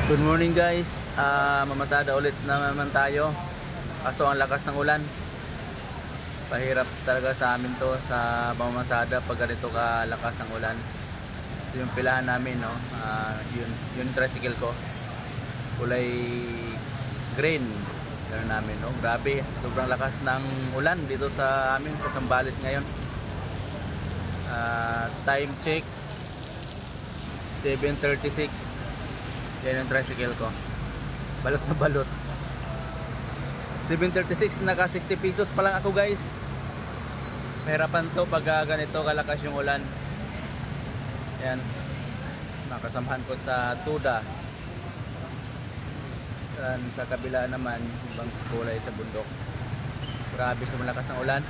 Good morning guys, mamasada ulit naman tayo. Kaso ang lakas ng ulan, pahirap talaga sa amin to sa pamamasada pag ganito kalakas ng ulan. Ito yung pilahan namin, no? Yung tricycle ko, kulay green meron namin, no? Grabe, sobrang lakas ng ulan dito sa amin sa Zambales ngayon. Time check 7:36. Yan yung tricycle ko, balot na balot. 7:36, naka 60 pesos pa lang ako guys. Mahirapan to pag ganito kalakas yung ulan. Yan, nakasamahan ko sa Tuda. Yan, sa kabila naman ibang kulay sa bundok. Grabe sa malakas ng ulan.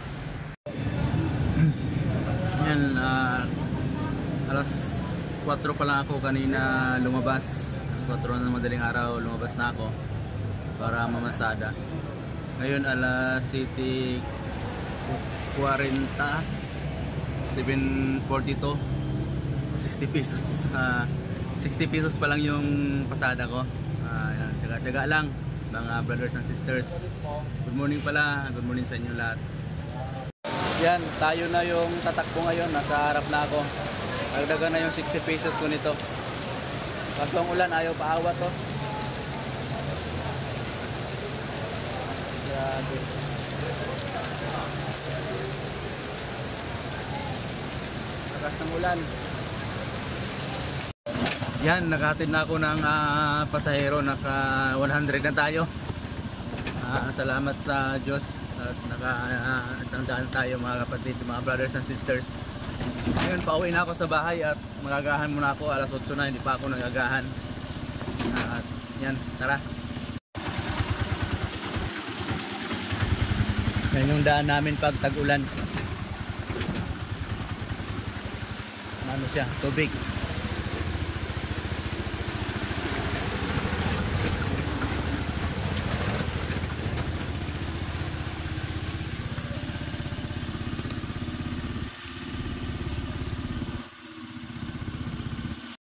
Yan, alas 4 pa lang ako kanina lumabas. 4 na madaling araw lumabas na ako para mamasada. Ngayon alas 7:40, 7:42, 60 pesos. 60 pesos pa lang yung pasada ko. Tsaga-tsaga lang mga brothers and sisters. Good morning pala, good morning sa inyo lahat. Yan, tayo na yung tatakbo ngayon, nasa harap na ako. Nagdagan na yung 60 pesos ko nito. Pag ang ulan, ayaw paawa to. Grabe. Lakas ng ulan. Yan, nakahatid na ako ng pasahero. Naka 100 na tayo. Salamat sa Diyos at nakasandaan tayo mga kapatid, mga brothers and sisters. Ngayon, pauwi na ako sa bahay at magagahan muna ako. Alas 8 na, hindi pa ako nagagahan. Yan, tara. Yan yung daan namin pag tag-ulan. Ano siya? Tubig.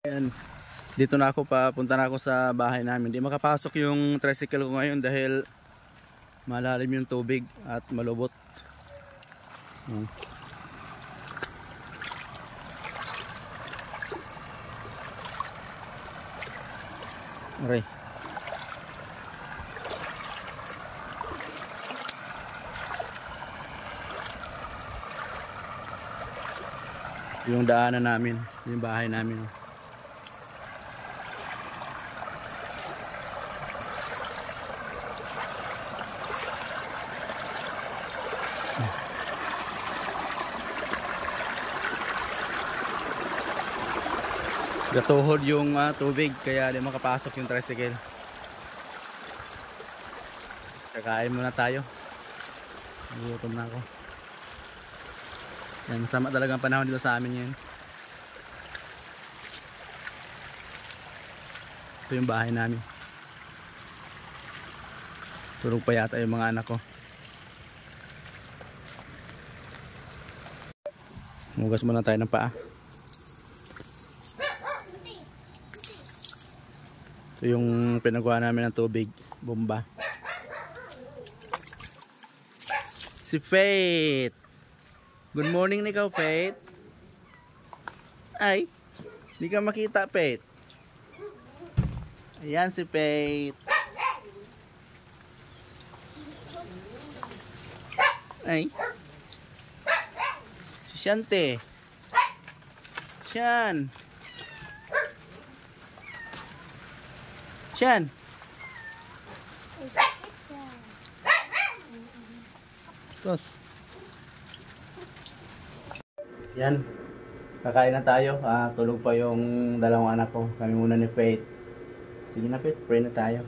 Ayan. Dito na ako, papunta na ako sa bahay namin. Hindi makapasok yung tricycle ko ngayon dahil malalim yung tubig at malubot. Okay. Yung daanan namin, yung bahay namin. Gatuhod yung tubig kaya di makapasok yung tricycle. Kakain muna tayo. Nagutom na ako. Yan, masama talaga ang panahon dito sa amin ngayon. Ito yung bahay namin. Tulog pa yata yung mga anak ko. Mugas muna tayo ng paa. Ito yung pinagawa namin ng tubig, bomba. Si Faith. Good morning ikaw, Faith. Ay, hindi ka makita, Faith. Ayan si Faith. Ay. Si Shante. Shan. Shan. Tos. Yan. Kakain na tayo. Tulog pa yung dalawang anak ko. Kami muna ni Faith. Sige na, Faith. Pray na tayo.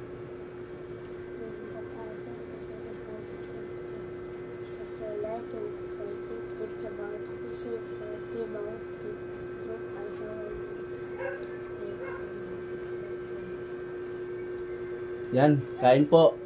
Yan, kain po.